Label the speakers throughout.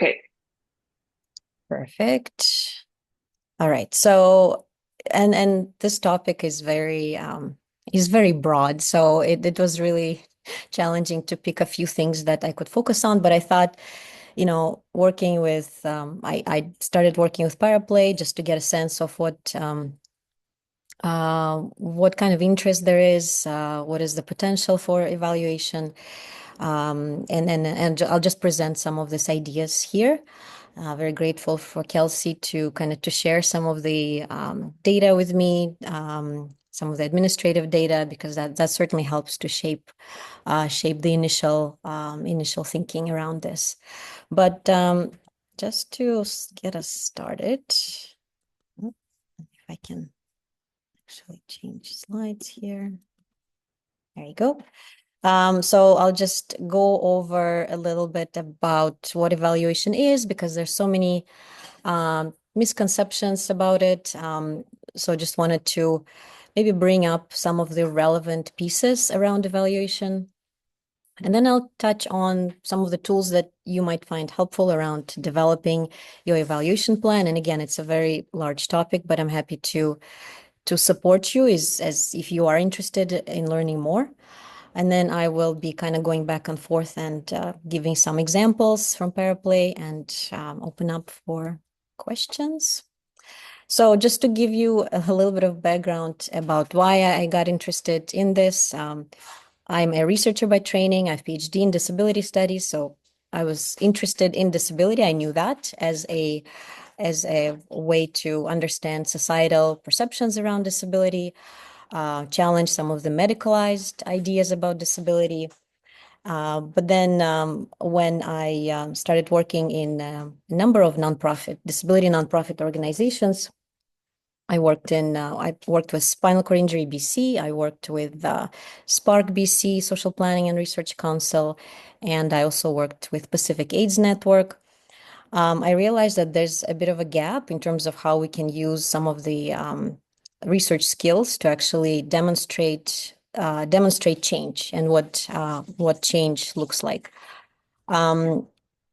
Speaker 1: Okay.
Speaker 2: Perfect. All right. So, and this topic is very broad. So it was really challenging to pick a few things that I could focus on. But I thought, working with I started working with Paraplay just to get a sense of what kind of interest there is, what is the potential for evaluation, and I'll just present some of these ideas here. Very grateful for Kelsey to kind of to share some of the data with me, some of the administrative data, because that certainly helps to shape the initial thinking around this. But just to get us started, if I can actually change slides here. There you go. So I'll just go over a little bit about what evaluation is because there's so many misconceptions about it. So just wanted to maybe bring up some of the relevant pieces around evaluation. And then I'll touch on some of the tools that you might find helpful around developing your evaluation plan. And again, it's a very large topic, but I'm happy to support you as if you are interested in learning more. And then I will be kind of going back and forth and giving some examples from Paraplay and open up for questions. So just to give you a little bit of background about why I got interested in this, I'm a researcher by training. I have PhD in disability studies, so I was interested in disability. I knew that as a way to understand societal perceptions around disability, challenge some of the medicalized ideas about disability. But then when I started working in a number of disability nonprofit organizations, I worked with Spinal Cord Injury BC. I worked with Spark BC, Social Planning and Research Council, and I also worked with Pacific AIDS Network. I realized that there's a bit of a gap in terms of how we can use some of the research skills to actually demonstrate change and what change looks like. Um,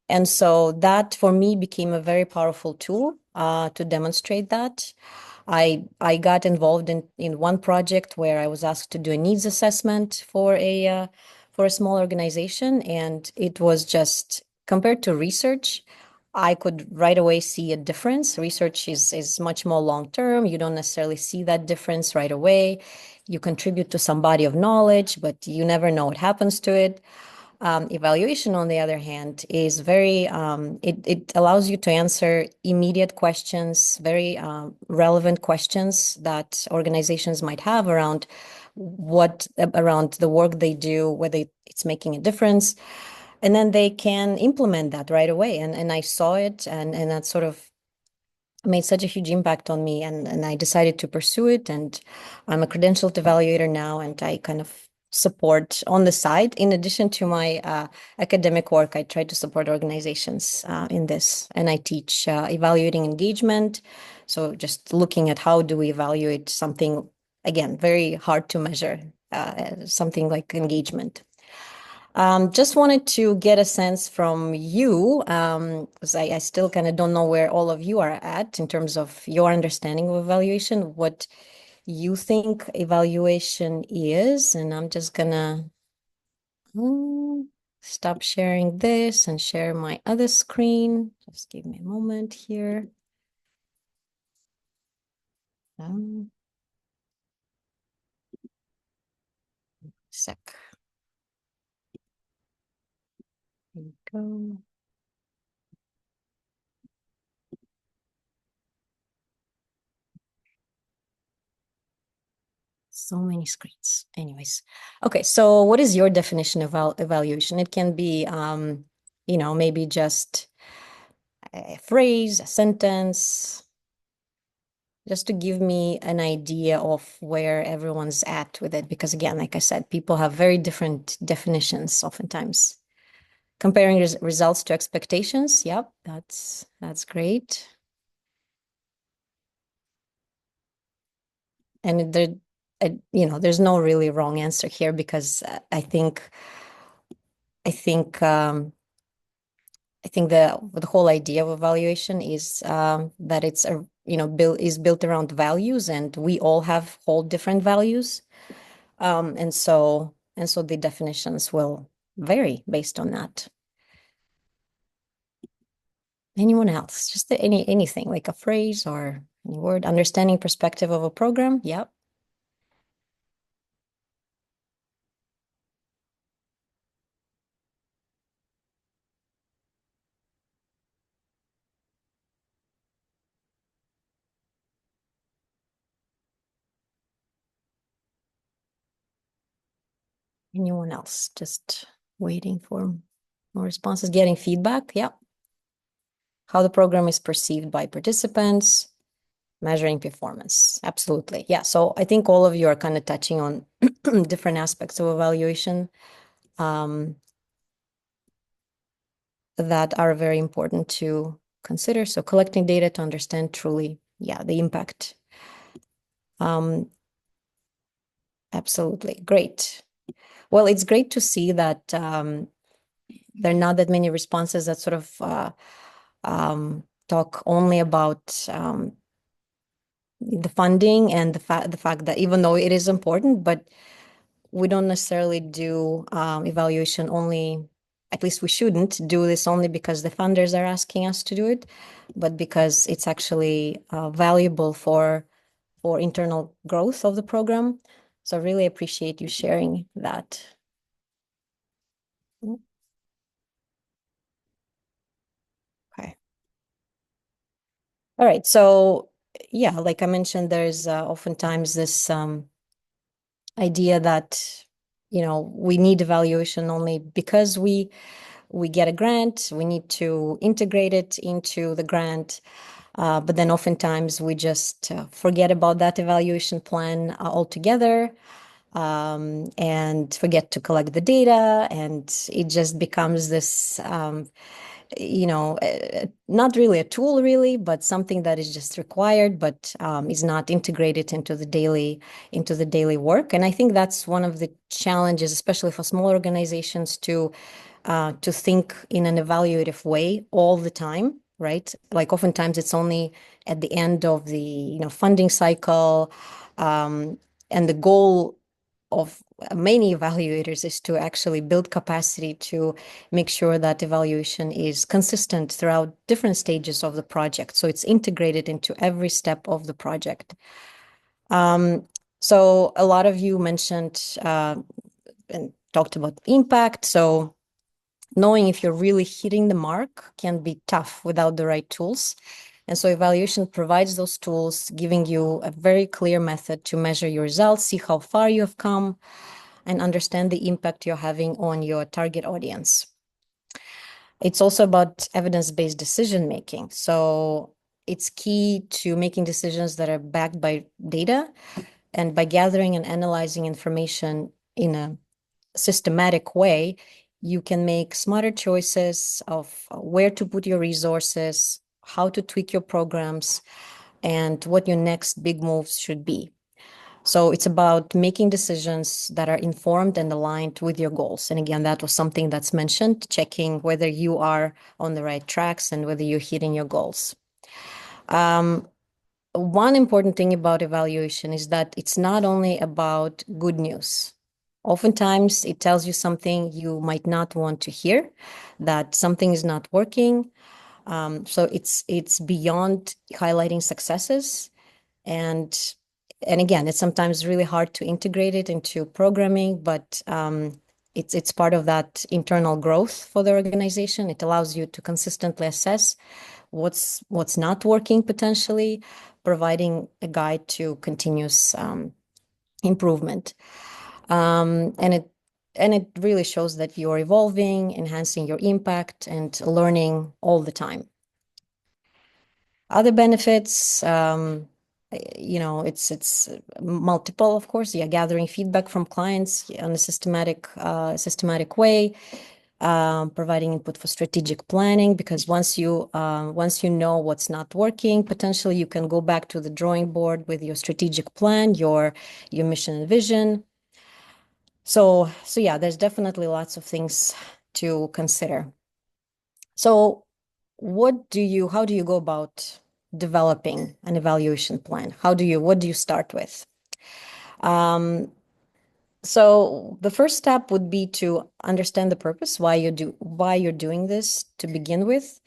Speaker 2: and so that for me became a very powerful tool to demonstrate that. I got involved in one project where I was asked to do a needs assessment for a small organization, and it was just compared to research, I could right away see a difference. Research is much more long term. You don't necessarily see that difference right away. You contribute to some body of knowledge, but you never know what happens to it. Evaluation, on the other hand, is it allows you to answer immediate questions, very relevant questions that organizations might have around the work they do, whether it's making a difference. And then they can implement that right away. And I saw it, and that sort of made such a huge impact on me, and I decided to pursue it. And I'm a credentialed evaluator now, and I kind of support on the side. In addition to my academic work, I try to support organizations in this, and I teach evaluating engagement. So just looking at how do we evaluate something, again, very hard to measure, something like engagement. Just wanted to get a sense from you, because I still kind of don't know where all of you are at in terms of your understanding of evaluation, what you think evaluation is. And I'm just gonna stop sharing this and share my other screen. Just give me a moment here. Um, Sec. Here we go. So many screens. Anyways, okay. So, what is your definition of evaluation? It can be, maybe just a phrase, a sentence, just to give me an idea of where everyone's at with it. Because again, like I said, people have very different definitions oftentimes. Comparing results to expectations. Yep, that's great. And there's no really wrong answer here because I think I think the whole idea of evaluation is that it's a is built around values, and we all hold different values, and so the definitions will vary based on that. Anyone else? Just anything like a phrase or any word, understanding perspective of a program. Yep. Anyone else? Just waiting for more responses, getting feedback. Yep. How the program is perceived by participants, measuring performance. Absolutely. Yeah. So I think all of you are kind of touching on different aspects of evaluation um, that are very important to consider. So collecting data to understand truly, yeah, the impact. Um, absolutely. Great. Well, it's great to see that there are not that many responses that sort of talk only about the funding and the fact that even though it is important, but we don't necessarily do evaluation only, at least we shouldn't do this only because the funders are asking us to do it, but because it's actually valuable for internal growth of the program. So I really appreciate you sharing that. Okay. All right. So yeah, like I mentioned, there's oftentimes this idea that we need evaluation only because we get a grant, we need to integrate it into the grant. But then oftentimes we just forget about that evaluation plan altogether, and forget to collect the data. And it just becomes this, not really a tool, really, but something that is just required, but is not integrated into the daily work. And I think that's one of the challenges, especially for small organizations, to think in an evaluative way all the time, right? Like oftentimes it's only at the end of the funding cycle, and the goal of many evaluators is to actually build capacity to make sure that evaluation is consistent throughout different stages of the project, so it's integrated into every step of the project. So a lot of you mentioned and talked about impact. So knowing if you're really hitting the mark can be tough without the right tools. And so evaluation provides those tools, giving you a very clear method to measure your results, see how far you have come, and understand the impact you're having on your target audience. It's also about evidence-based decision making. So it's key to making decisions that are backed by data, and by gathering and analyzing information in a systematic way, you can make smarter choices of where to put your resources, how to tweak your programs, and what your next big moves should be. So it's about making decisions that are informed and aligned with your goals. And again, that was something that's mentioned, checking whether you are on the right tracks and whether you're hitting your goals. One important thing about evaluation is that it's not only about good news. Oftentimes, it tells you something you might not want to hear, that something is not working. So it's beyond highlighting successes, and again, it's sometimes really hard to integrate it into programming, but it's part of that internal growth for the organization. It allows you to consistently assess what's not working potentially, providing a guide to continuous improvement. And it really shows that you're evolving, enhancing your impact, and learning all the time. Other benefits, it's multiple, of course. Yeah, gathering feedback from clients in a systematic way, providing input for strategic planning, because once you know what's not working, potentially you can go back to the drawing board with your strategic plan, your mission and vision. So yeah, there's definitely lots of things to consider. So how do you go about developing an evaluation plan? What do you start with? Um, so the first step would be to understand the purpose, why you're doing this to begin with.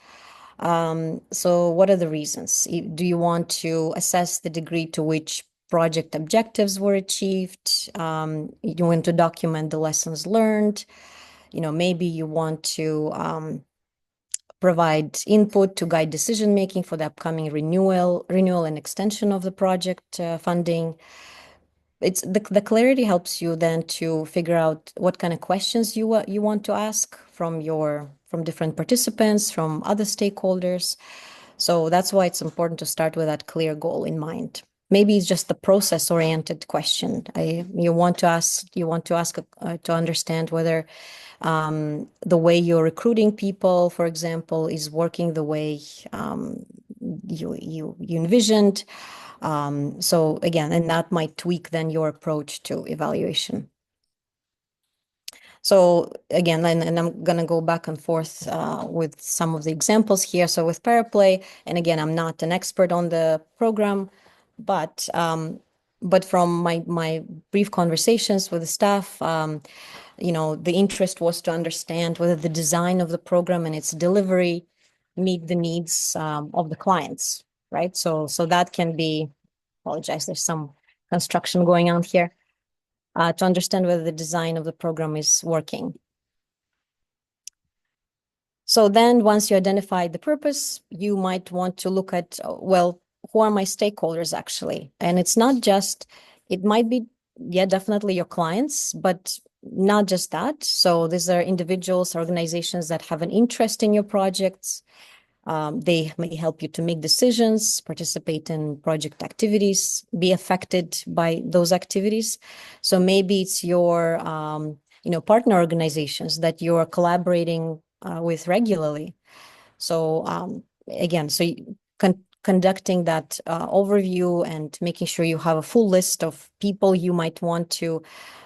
Speaker 2: So what are the reasons? Do you want to assess the degree to which project objectives were achieved? You want to document the lessons learned. Maybe you want to provide input to guide decision making for the upcoming renewal and extension of the project funding. It's the clarity helps you then to figure out what kind of questions you want to ask from different participants, from other stakeholders. So that's why it's important to start with that clear goal in mind. Maybe it's just the process-oriented question. You want to ask to understand whether the way you're recruiting people, for example, is working the way you envisioned. So again, and that might tweak then your approach to evaluation. So again, and I'm going to go back and forth with some of the examples here. So with Paraplay, and again, I'm not an expert on the program, but from my brief conversations with the staff, the interest was to understand whether the design of the program and its delivery meet the needs of the clients, right? So that can be, apologize, there's some construction going on here, to understand whether the design of the program is working. So then once you identify the purpose, you might want to look at, well, who are my stakeholders actually? And it's not just, it might be, yeah, definitely your clients, but not just that. So these are individuals, organizations that have an interest in your projects. They may help you to make decisions, participate in project activities, be affected by those activities. So maybe it's your, partner organizations that you're collaborating with regularly. So again, conducting that overview and making sure you have a full list of people you might want to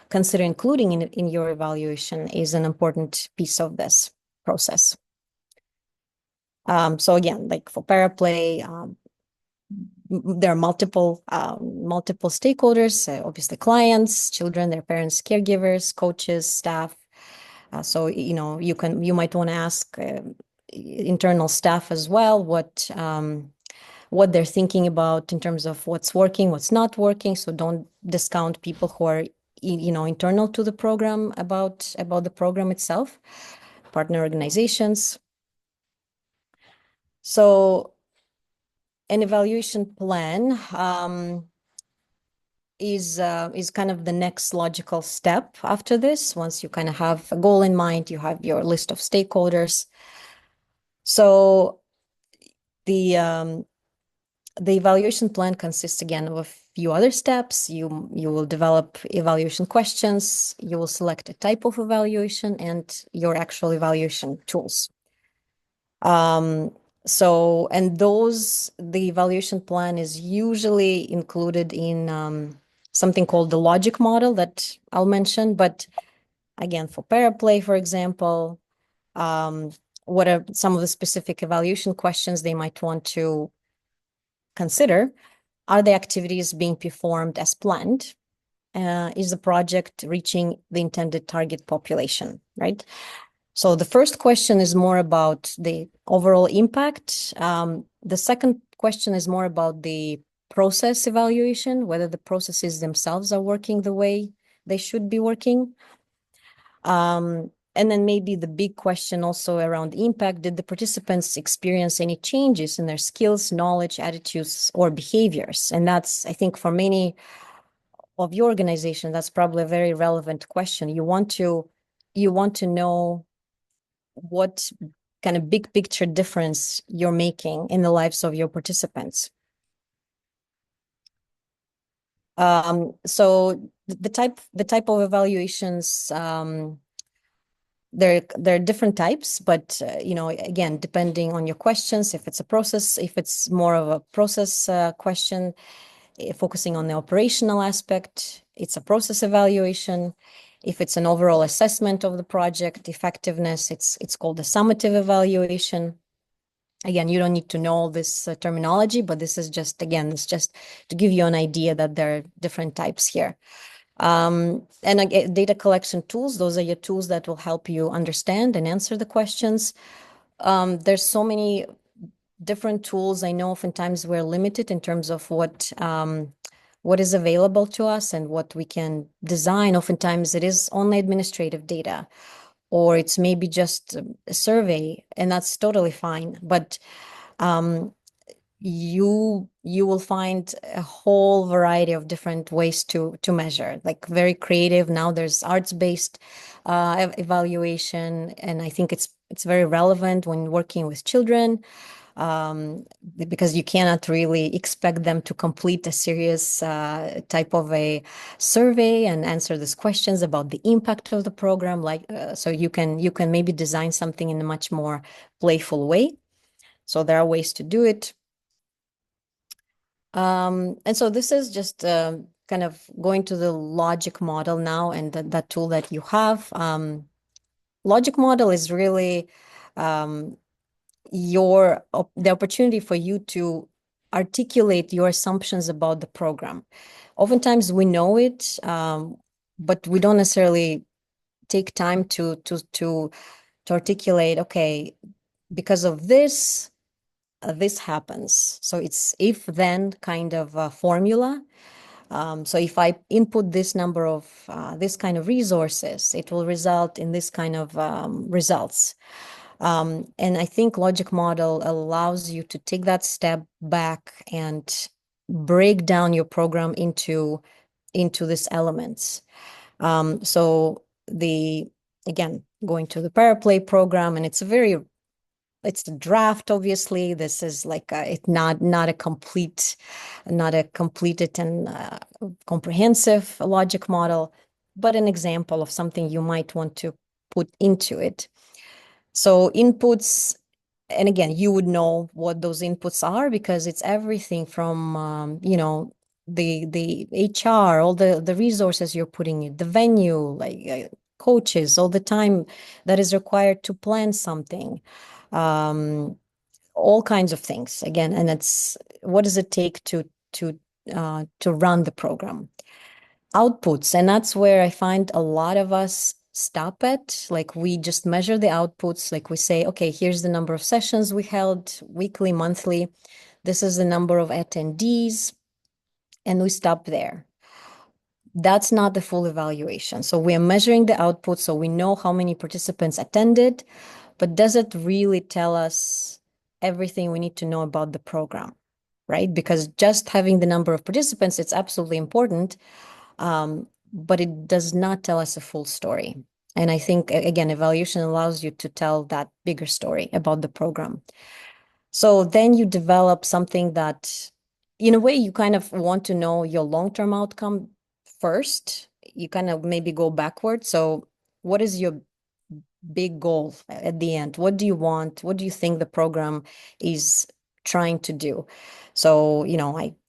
Speaker 2: consider including in your evaluation is an important piece of this process. So again, like for Paraplay, there are multiple stakeholders, obviously clients, children, their parents, caregivers, coaches, staff. So you might want to ask internal staff as well what they're thinking about in terms of what's working, what's not working. So don't discount people who are internal to the program about the program itself, partner organizations. So an evaluation plan is kind of the next logical step after this. Once you kind of have a goal in mind, you have your list of stakeholders. So the evaluation plan consists again of a few other steps. You will develop evaluation questions, you will select a type of evaluation, and your actual evaluation tools. And the evaluation plan is usually included in something called the logic model that I'll mention. But again, for Paraplay, for example, what are some of the specific evaluation questions they might want to consider? Are the activities being performed as planned? Is the project reaching the intended target population, right? So the first question is more about the overall impact. The second question is more about the process evaluation, whether the processes themselves are working the way they should be working. And then maybe the big question also around impact: did the participants experience any changes in their skills, knowledge, attitudes, or behaviors? And that's, I think, for many of your organization, that's probably a very relevant question. You want to know what kind of big picture difference you're making in the lives of your participants. So the type of evaluations, there are different types, but again, depending on your questions, if it's more of a process question, focusing on the operational aspect, it's a process evaluation. If it's an overall assessment of the project effectiveness, it's called a summative evaluation. Again, you don't need to know all this terminology, but this is just, again, it's just to give you an idea that there are different types here. And again, data collection tools, those are your tools that will help you understand and answer the questions. There's so many different tools. I know oftentimes we're limited in terms of what is available to us and what we can design. Oftentimes it is only administrative data, or it's maybe just a survey, and that's totally fine. But you will find a whole variety of different ways to measure, like very creative. Now there's arts-based evaluation, and I think it's very relevant when working with children, because you cannot really expect them to complete a serious type of a survey and answer these questions about the impact of the program. So you can maybe design something in a much more playful way. So there are ways to do it. And so this is just kind of going to the logic model now, and that tool that you have. Logic model is really the opportunity for you to articulate your assumptions about the program. Oftentimes we know it, but we don't necessarily take time to articulate, okay, because of this, this happens. So it's if-then kind of a formula. So if I input this number of this kind of resources, it will result in this kind of results. And I think logic model allows you to take that step back and break down your program into these elements. So again, going to the Paraplay program, and it's a draft, obviously. This is like it's not a completed and comprehensive logic model, but an example of something you might want to put into it. So inputs, and again, you would know what those inputs are, because it's everything from the HR, all the resources you're putting in, the venue, like coaches, all the time that is required to plan something, all kinds of things. Again, and it's what does it take to run the program? Outputs, and that's where I find a lot of us stop at. Like, we just measure the outputs. Like, we say, okay, here's the number of sessions we held weekly, monthly. This is the number of attendees, and we stop there. That's not the full evaluation. So we are measuring the output, so we know how many participants attended, but does it really tell us everything we need to know about the program, right? Because just having the number of participants, it's absolutely important, but it does not tell us a full story. And I think, again, evaluation allows you to tell that bigger story about the program. So then you develop something that, in a way, you kind of want to know your long-term outcome first. You kind of maybe go backwards. So what is your big goal at the end? What do you want? What do you think the program is trying to do? So,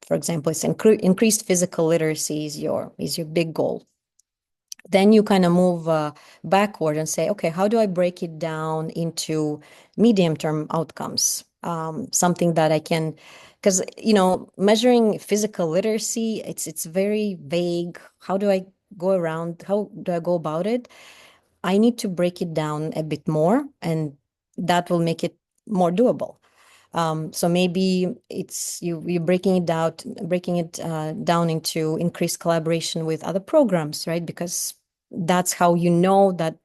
Speaker 2: for example, it's increased physical literacy is your big goal. Then you kind of move backward and say, okay, how do I break it down into medium-term outcomes? Something that I can, because measuring physical literacy, it's very vague. How do I go about it? I need to break it down a bit more, and that will make it more doable. So maybe it's you're breaking it down into increased collaboration with other programs, right? Because that's how you know that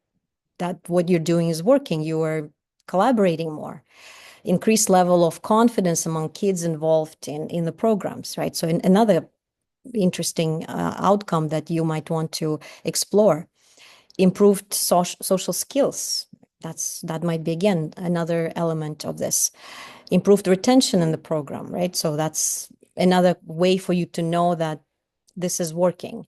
Speaker 2: what you're doing is working. You are collaborating more. Increased level of confidence among kids involved in the programs, right? So another interesting outcome that you might want to explore. Improved social skills. That might be, again, another element of this. Improved retention in the program, right? So that's another way for you to know that this is working.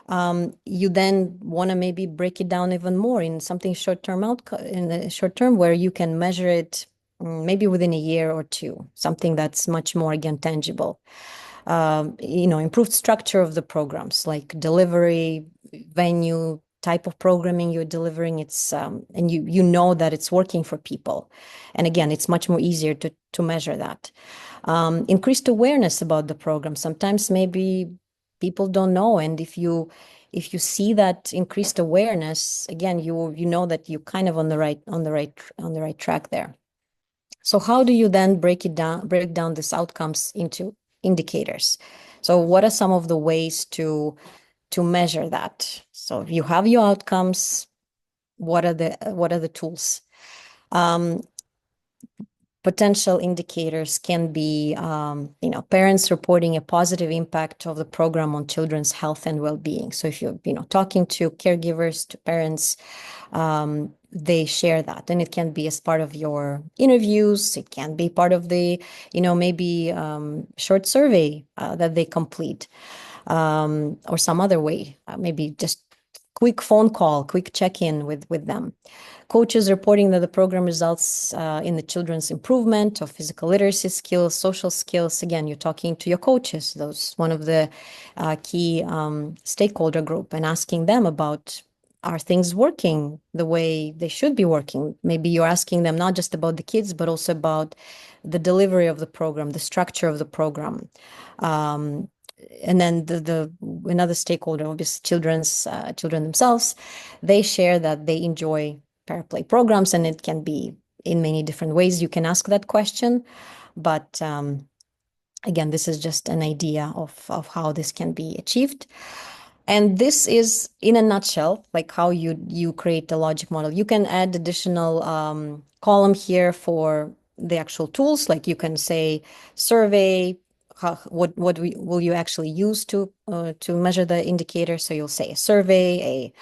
Speaker 2: You then want to maybe break it down even more in something in the short term, where you can measure it maybe within a year or two, something that's much more, again, tangible. Improved structure of the programs, like delivery, venue, type of programming you're delivering. It's and you know that it's working for people. And again, it's much more easier to measure that. Increased awareness about the program. Sometimes maybe people don't know, and if you see that increased awareness, again, you know that you're kind of on the right track there. So how do you then break down these outcomes into indicators? So what are some of the ways to measure that? So if you have your outcomes, what are the tools? Um, Potential indicators can be, parents reporting a positive impact of the program on children's health and well-being. So if you're, talking to caregivers, to parents, they share that, and it can be as part of your interviews. It can be part of the, maybe short survey that they complete, or some other way, maybe just quick phone call, quick check-in with them. Coaches reporting that the program results in the children's improvement of physical literacy skills, social skills. Again, you're talking to your coaches, those one of the key stakeholder group, and asking them about, are things working the way they should be working? Maybe you're asking them not just about the kids, but also about the delivery of the program, the structure of the program. And then the another stakeholder, obviously children themselves, they share that they enjoy paraplay programs, and it can be in many different ways. You can ask that question, but again, this is just an idea of how this can be achieved. And this is, in a nutshell, like how you create the logic model. You can add additional column here for the actual tools. Like you can say survey. What will you actually use to measure the indicator? So you'll say a survey,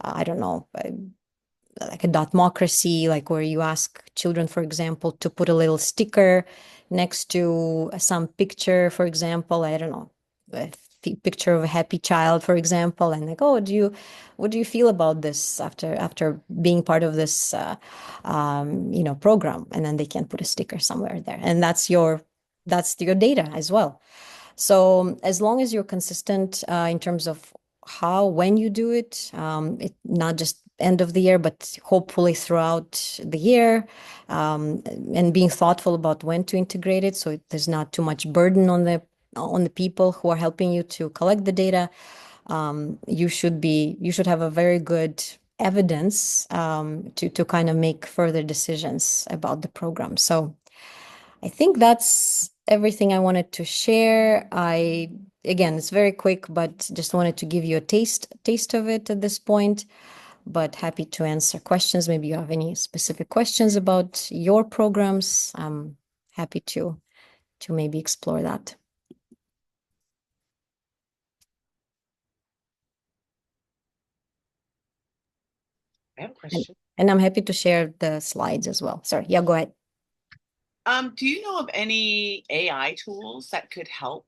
Speaker 2: I don't know, like a dotmocracy, like where you ask children, for example, to put a little sticker next to some picture, for example, I don't know, a picture of a happy child, for example, and like, oh, what do you feel about this after being part of this, program? And then they can put a sticker somewhere there, and that's your data as well. So as long as you're consistent in terms of when you do it, it not just end of the year, but hopefully throughout the year, and being thoughtful about when to integrate it, so there's not too much burden on the people who are helping you to collect the data. You should have a very good evidence to kind of make further decisions about the program. So I think that's everything I wanted to share. Again, it's very quick, but just wanted to give you a taste of it at this point. But happy to answer questions. Maybe you have any specific questions about your programs. I'm happy to maybe explore that.
Speaker 1: I have a question.
Speaker 2: And I'm happy to share the slides as well. Sorry. Yeah, go ahead.
Speaker 1: Do you know of any AI tools that could help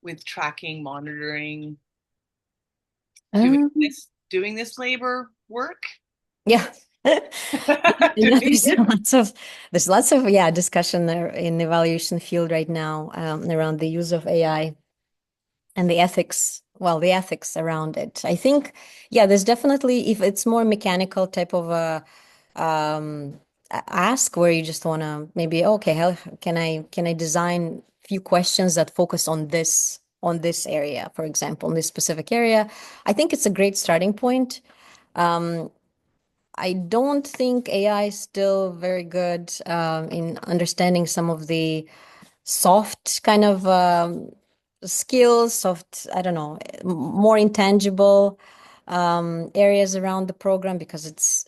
Speaker 1: with tracking, monitoring, doing
Speaker 2: Um,
Speaker 1: this labor work?
Speaker 2: yeah. Yeah,
Speaker 1: Doing it?
Speaker 2: there's lots of discussion there in the evaluation field right now, around the use of AI and the ethics around it. I think, yeah, there's definitely, if it's more mechanical type of a ask, where you just want to maybe, okay, how can I design a few questions that focus on this area, for example, in this specific area. I think it's a great starting point. Um, I don't think AI is still very good in understanding some of the soft kind of skills, soft, I don't know, more intangible areas around the program, because it's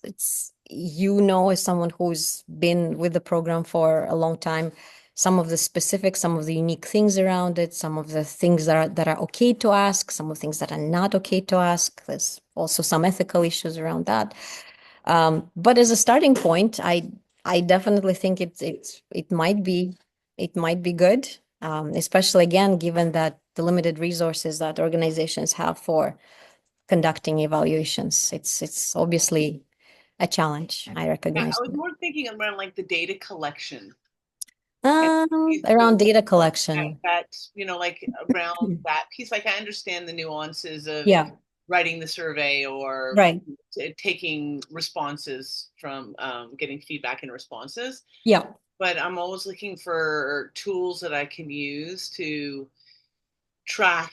Speaker 2: as someone who's been with the program for a long time, some of the specifics, some of the unique things around it, some of the things that are okay to ask, some of the things that are not okay to ask. There's also some ethical issues around that. But as a starting point, I definitely think it might be good, especially again given that the limited resources that organizations have for conducting evaluations. It's obviously a challenge. I
Speaker 1: Yeah,
Speaker 2: recognize
Speaker 1: I was
Speaker 2: that.
Speaker 1: more thinking around like the data collection. And these
Speaker 2: Around
Speaker 1: tools
Speaker 2: data
Speaker 1: that,
Speaker 2: collection.
Speaker 1: like around that piece. Like I understand the nuances of
Speaker 2: Yeah.
Speaker 1: writing the survey or
Speaker 2: Right.
Speaker 1: taking responses from getting feedback and responses.
Speaker 2: Yeah.
Speaker 1: But I'm always looking for tools that I can use to track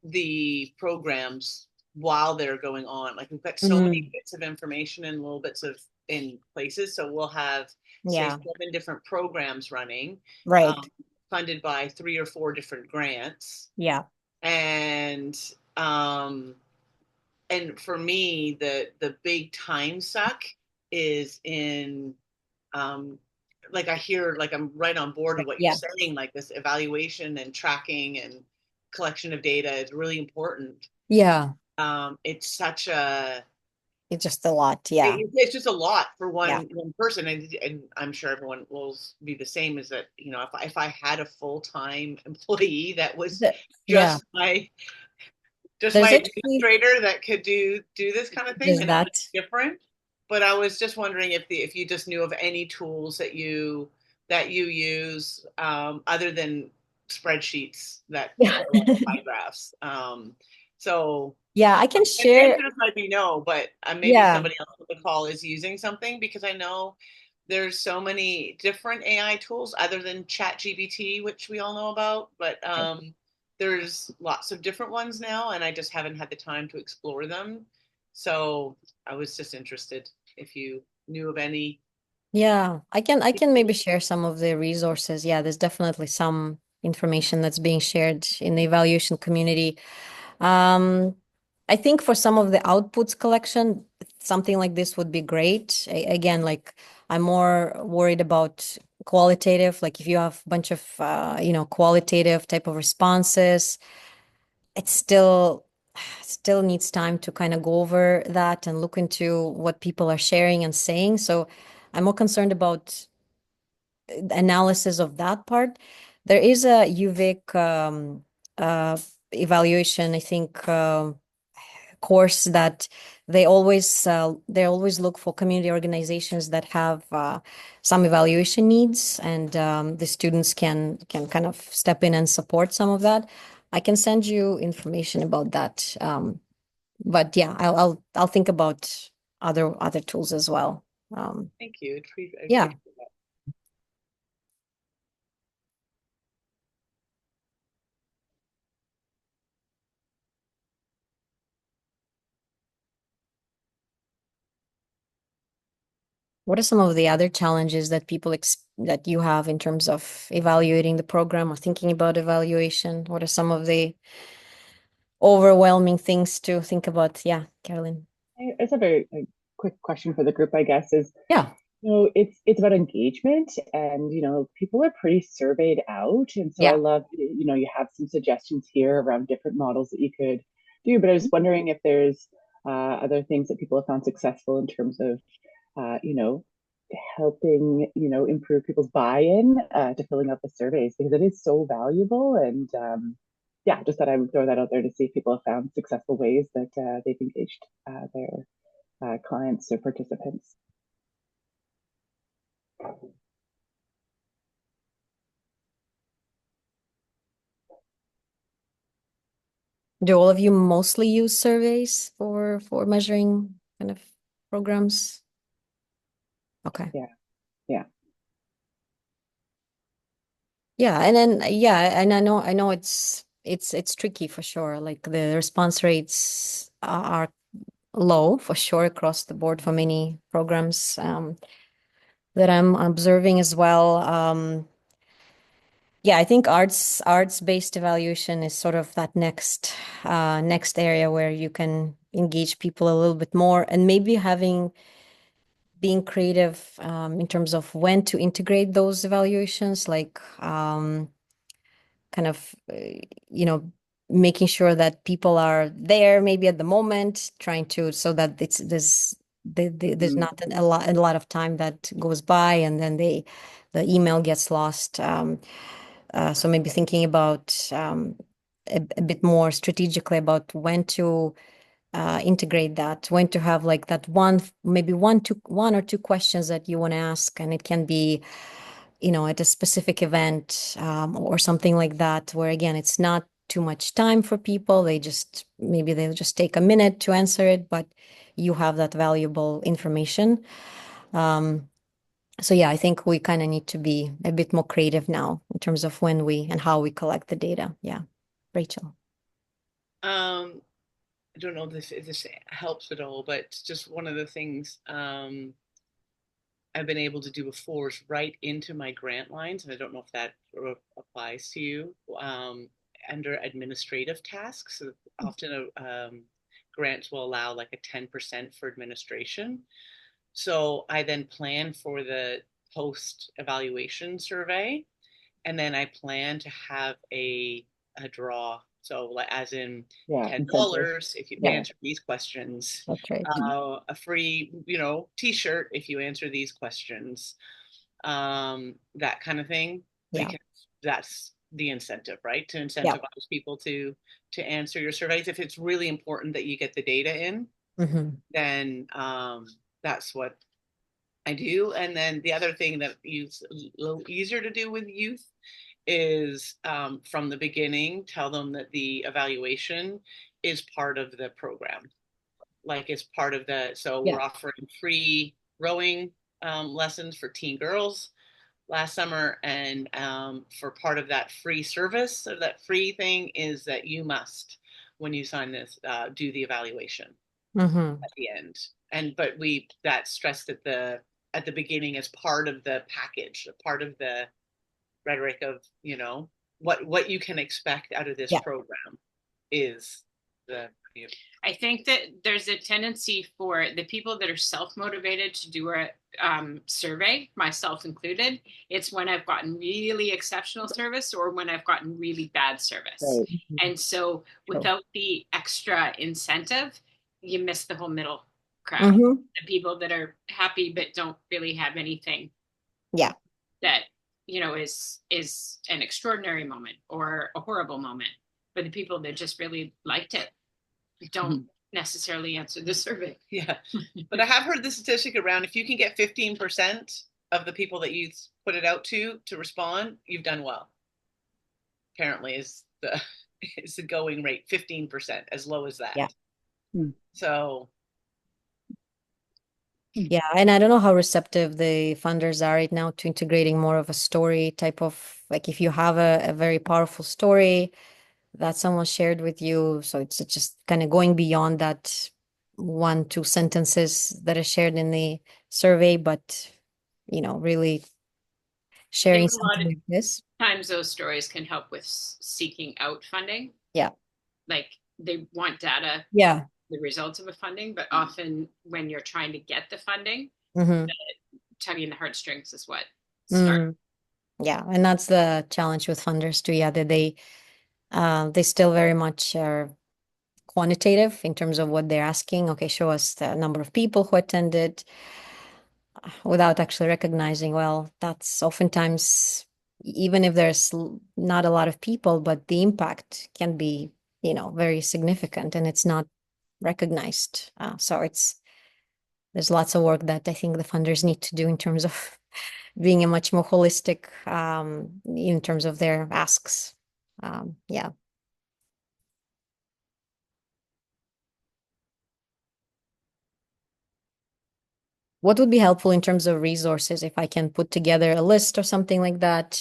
Speaker 1: the programs while they're going on. Like we've got so many
Speaker 2: Mm,
Speaker 1: bits of information and little bits of in places. So we'll have, say,
Speaker 2: yeah.
Speaker 1: 7 different programs running,
Speaker 2: Right.
Speaker 1: um, funded by 3 or 4 different grants.
Speaker 2: Yeah.
Speaker 1: And um, and for me, the big time suck is in um, like I hear like I'm right on board with what you're
Speaker 2: Yeah.
Speaker 1: saying, like this evaluation and tracking and collection of data is really important.
Speaker 2: Yeah.
Speaker 1: It's such a
Speaker 2: It's just a lot. Yeah.
Speaker 1: it's just a lot for
Speaker 2: Yeah.
Speaker 1: one person, and I'm sure everyone will be the same. Is that if I had a full time employee that was
Speaker 2: Yeah.
Speaker 1: just my just
Speaker 2: There's
Speaker 1: my
Speaker 2: actually
Speaker 1: administrator that could do this kind of thing,
Speaker 2: just
Speaker 1: then it would
Speaker 2: that.
Speaker 1: be different. But I was just wondering if you just knew of any tools that you use other than spreadsheets that
Speaker 2: Yeah.
Speaker 1: fill out pie graphs. So
Speaker 2: Yeah, I can
Speaker 1: and the
Speaker 2: share.
Speaker 1: answer might be no, but maybe
Speaker 2: Yeah.
Speaker 1: somebody else on the call is using something because I know there's so many different AI tools other than ChatGPT, which we all know about, but there's lots of different ones now, and I just haven't had the time to explore them. So I was just interested if you knew of any.
Speaker 2: Yeah, I can maybe share some of the resources. Yeah, there's definitely some information that's being shared in the evaluation community. Um, I think for some of the outputs collection, something like this would be great. Again, like I'm more worried about qualitative, like if you have a bunch of qualitative type of responses, it still needs time to kind of go over that and look into what people are sharing and saying. So I'm more concerned about analysis of that part. There is a UVic uh, evaluation, I think, course that they always look for community organizations that have some evaluation needs, and the students can kind of step in and support some of that. I can send you information about that. But yeah, I'll think about other tools as well. Um,
Speaker 1: Thank you. I
Speaker 2: yeah.
Speaker 1: appreciate that.
Speaker 2: What are some of the other challenges that that you have in terms of evaluating the program or thinking about evaluation? What are some of the overwhelming things to think about? Yeah, Carolyn.
Speaker 3: It's a very quick question for the group, I guess, is
Speaker 2: Yeah.
Speaker 3: it's about engagement, and people are pretty surveyed out, and so I
Speaker 2: Yeah.
Speaker 3: love you have some suggestions here around different models that you could do, but I was wondering if there's other things that people have found successful in terms of helping improve people's buy-in to filling out the surveys, because it is so valuable. And yeah, just thought I would throw that out there to see if people have found successful ways that they've engaged their clients or participants.
Speaker 2: Do all of you mostly use surveys for measuring kind of programs? Okay.
Speaker 3: Yeah, yeah,
Speaker 2: Yeah, and then yeah, and I know it's tricky for sure. Like the response rates are low for sure across the board for many programs that I'm observing as well. Yeah, I think arts-based evaluation is sort of that next area where you can engage people a little bit more, and maybe being creative in terms of when to integrate those evaluations, like kind of making sure that people are there maybe at the moment, trying to so that there's
Speaker 3: mm,
Speaker 2: not a lot of time that goes by, and then the email gets lost. So maybe thinking about a bit more strategically about when to integrate that, when to have like that maybe one or two questions that you want to ask, and it can be at a specific event or something like that, where again, it's not too much time for people. Maybe they'll just take a minute to answer it, but you have that valuable information. So yeah, I think we kind of need to be a bit more creative now in terms of when we and how we collect the data. Yeah. Rachel.
Speaker 1: I don't know if this helps at all, but just one of the things I've been able to do before is write into my grant lines, and I don't know if that applies to you, under administrative tasks. So often grants will allow like a 10% for administration. So I then plan for the post evaluation survey, and then I plan to have a draw. So like as in
Speaker 3: Yeah, incentive.
Speaker 1: $10 if you
Speaker 3: Yeah.
Speaker 1: answer these questions,
Speaker 2: That's right.
Speaker 1: a free T-shirt if you answer these questions, that kind of thing,
Speaker 2: Yeah.
Speaker 1: because that's the incentive, right? To
Speaker 2: Yeah.
Speaker 1: incentivize people to answer your surveys. If it's really important that you get the data in, then that's what I do. And then the other thing that is a little easier to do with youth is, from the beginning, tell them that the evaluation is part of the program. Like it's part of so
Speaker 2: Yeah.
Speaker 1: we're offering free rowing lessons for teen girls last summer. And for part of that free service, or that free thing, is that you must, when you sign this, do the evaluation at the end. But that stressed at the beginning as part of the package, part of the rhetoric of what you can expect out of this
Speaker 2: Yeah.
Speaker 1: program is the.
Speaker 4: I think that there's a tendency for the people that are self-motivated to do a survey, myself included. It's when I've gotten really exceptional service or when I've gotten really bad service.
Speaker 3: Right.
Speaker 4: And so without the extra incentive, you miss the whole middle crowd.
Speaker 2: Mm-hmm.
Speaker 4: The people that are happy but don't really have anything.
Speaker 2: Yeah.
Speaker 4: That, is an extraordinary moment or a horrible moment. But the people that just really liked it don't necessarily answer the survey.
Speaker 1: Yeah. But I have heard the statistic around, if you can get 15% of the people that you put it out to respond, you've done well. Apparently is the going rate, 15%, as low as that.
Speaker 2: Yeah.
Speaker 1: So
Speaker 2: yeah, and I don't know how receptive the funders are right now to integrating more of a story type of, like, if you have a very powerful story that someone shared with you, so it's just kind of going beyond that 1-2 sentences that are shared in the survey, but really sharing something like this.
Speaker 4: Times those stories can help with seeking out funding.
Speaker 2: Yeah.
Speaker 4: Like they want data.
Speaker 2: Yeah.
Speaker 4: The results of a funding, but often when you're trying to get the funding, tugging the heartstrings is what starts.
Speaker 2: Yeah, and that's the challenge with funders too. Yeah, that they still very much are quantitative in terms of what they're asking. Okay, show us the number of people who attended, without actually recognizing, well, that's oftentimes, even if there's not a lot of people, but the impact can be, very significant, and it's not recognized. So there's lots of work that I think the funders need to do in terms of being a much more holistic, in terms of their asks. Yeah. What would be helpful in terms of resources, if I can put together a list or something like that?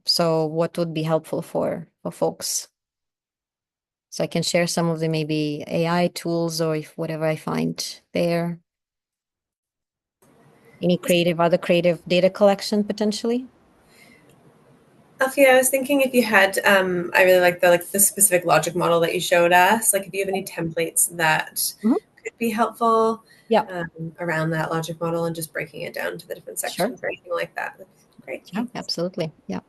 Speaker 2: So what would be helpful for folks? So I can share some of the maybe AI tools, or if whatever I find there. Any other creative data collection potentially?
Speaker 5: Alfia, I was thinking if you had, I really like the specific logic model that you showed us. Like if you have any templates that could be helpful, around that logic model and just breaking it down to the different sections or anything like that. Great.
Speaker 2: Yeah, absolutely. Yeah.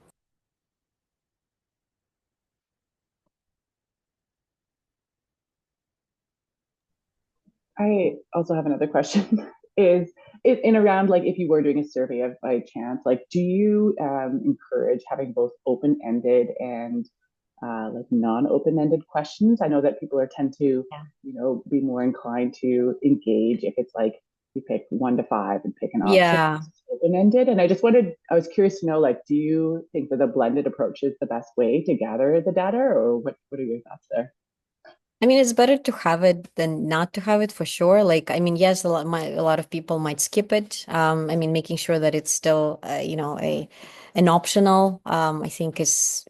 Speaker 3: I also have another question. Is it in around, like, if you were doing a survey of by chance, like, do you encourage having both open-ended and like non-open-ended questions? I know that people tend to, be more inclined to engage if it's like, you pick 1 to 5 and pick an option.
Speaker 2: Yeah.
Speaker 3: Open-ended. And I was curious to know, like, do you think that the blended approach is the best way to gather the data, or what are your thoughts there?
Speaker 2: I mean, it's better to have it than not to have it for sure. Like, I mean, yes, a lot of people might skip it. I mean, making sure that it's still, an optional, I think is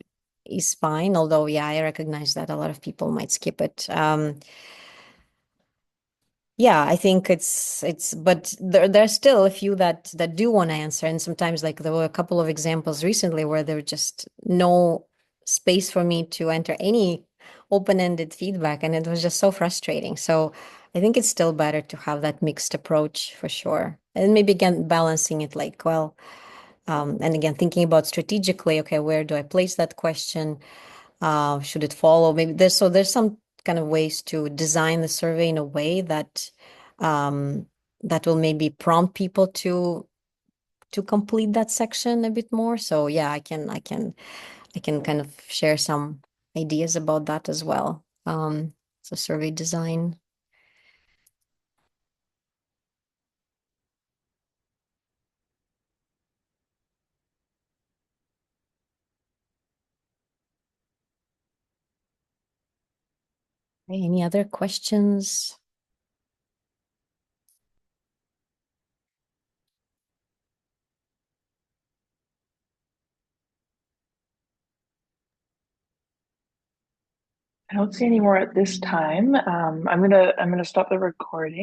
Speaker 2: fine. Although, yeah, I recognize that a lot of people might skip it. Yeah, I think but there's still a few that do want to answer, and sometimes like there were a couple of examples recently where there was just no space for me to enter any open-ended feedback, and it was just so frustrating. So I think it's still better to have that mixed approach for sure, and maybe again balancing it like well, and again thinking about strategically. Okay, where do I place that question? Should it follow? Maybe there's some kind of ways to design the survey in a way um, that will maybe prompt people to complete that section a bit more. So yeah, I can kind of share some ideas about that as well. So survey design. Okay, any other questions?
Speaker 6: I don't see any more at this time. I'm gonna stop the recording.